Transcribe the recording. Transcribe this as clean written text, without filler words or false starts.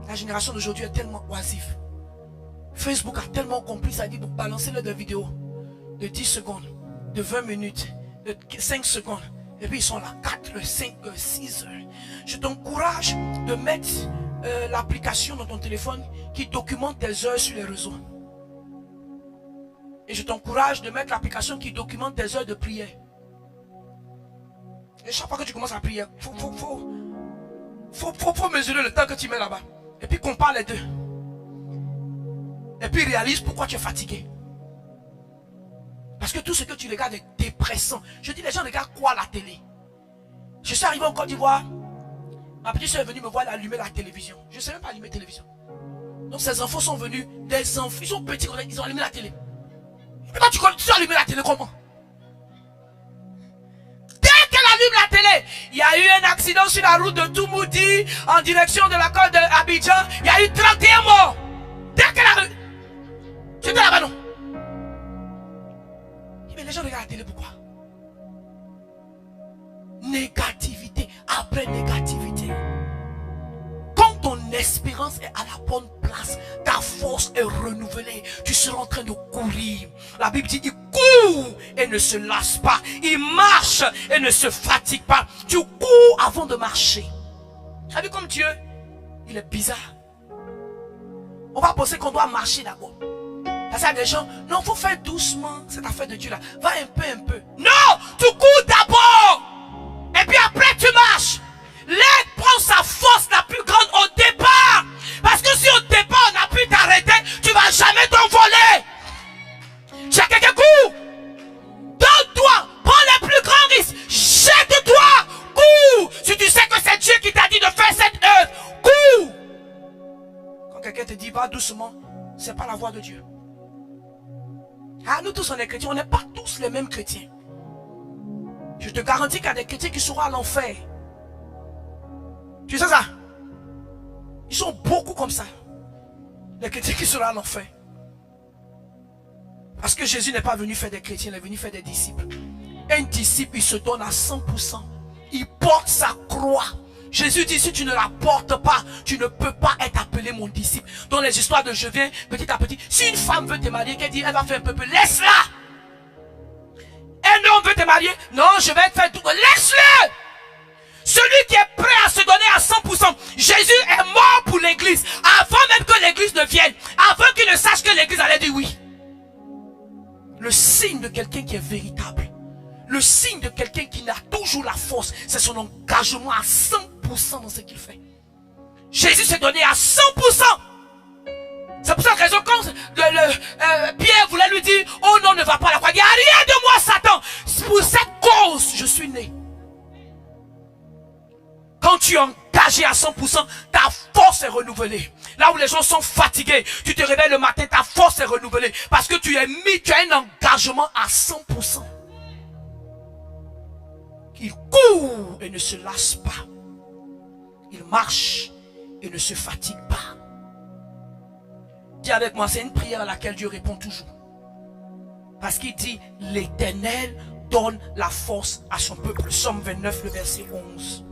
La génération d'aujourd'hui est tellement oisive. Facebook a tellement compris, ça dit pour balancer des vidéos de 10 secondes, de 20 minutes, de 5 secondes. Et puis ils sont là, 4, 5, 6 heures. Je t'encourage de mettre l'application dans ton téléphone qui documente tes heures sur les réseaux. Et je t'encourage de mettre l'application qui documente tes heures de prière. Et chaque fois que tu commences à prier, faut mesurer le temps que tu mets là-bas. Et puis compare les deux. Et puis réalise pourquoi tu es fatigué. Parce que tout ce que tu regardes est dépressant. Je dis, les gens regardent quoi la télé? Je suis arrivé en Côte d'Ivoire. Ma petite soeur est venue me voir allumer la télévision. Je ne sais même pas allumer la télévision. Donc ces enfants sont venus, des enfants, ils sont petits, ils ont allumé la télé. Et toi, tu as allumé la télé comment? Dès qu'elle allume la télé, il y a eu un accident sur la route de Toumoudi, en direction de la côte d'Abidjan. Il y a eu 31 morts. Dès qu'elle a... Tu étais là-bas, non? Mais les gens regardent la télé, pourquoi? Négativité, après négativité. Quand ton espérance est à la bonne place, ta force est renouvelée, tu seras en train de courir. La Bible dit, il court et ne se lasse pas. Il marche et ne se fatigue pas. Tu cours avant de marcher. Tu as vu comme Dieu, il est bizarre. On va penser qu'on doit marcher d'abord. Parce qu'il y a des gens, non, il faut faire doucement cette affaire de Dieu là. Va un peu. Non, tu cours d'abord. Et puis après tu marches. L'aide prend sa force la plus grande au départ. Parce que si au départ on a pu t'arrêter, tu ne vas jamais t'envoler. Tu as quelqu'un court. Donne-toi, prends les plus grands risques. Jette-toi, cours. Si tu sais que c'est Dieu qui t'a dit de faire cette œuvre, cours. Quand quelqu'un te dit va doucement, ce n'est pas la voix de Dieu. Ah, nous tous on est chrétiens, on n'est pas tous les mêmes chrétiens. Je te garantis qu'il y a des chrétiens qui seront à l'enfer. Tu sais ça? Ils sont beaucoup comme ça. Les chrétiens qui seront à l'enfer. Parce que Jésus n'est pas venu faire des chrétiens, il est venu faire des disciples. Un disciple, il se donne à 100%. Il porte sa croix. Jésus dit, si tu ne la portes pas, tu ne peux pas être appelé mon disciple. Dans les histoires de je viens, petit à petit, si une femme veut te marier, qu'elle dit, elle va faire un peu, laisse-la. Un homme veut te marier, non, je vais te faire tout, laisse-le. Celui qui est prêt à se donner à 100%, Jésus est mort pour l'église, avant même que l'église ne vienne, avant qu'il ne sache que l'église allait dire oui. Le signe de quelqu'un qui est véritable, le signe de quelqu'un qui a toujours la force, c'est son engagement à 100% dans ce qu'il fait. Jésus s'est donné à 100%. C'est pour cette raison quand Pierre voulait lui dire, oh non, ne va pas à la croix. Il dit, rien de moi, Satan. Pour cette cause, je suis né. Quand tu es engagé à 100%, ta force est renouvelée. Là où les gens sont fatigués, tu te réveilles le matin, ta force est renouvelée. Parce que tu as un engagement à 100%. Il court et ne se lasse pas. Il marche et ne se fatigue pas. Dis avec moi, c'est une prière à laquelle Dieu répond toujours. Parce qu'il dit, l'Éternel donne la force à son peuple. Somme 29, le verset 11.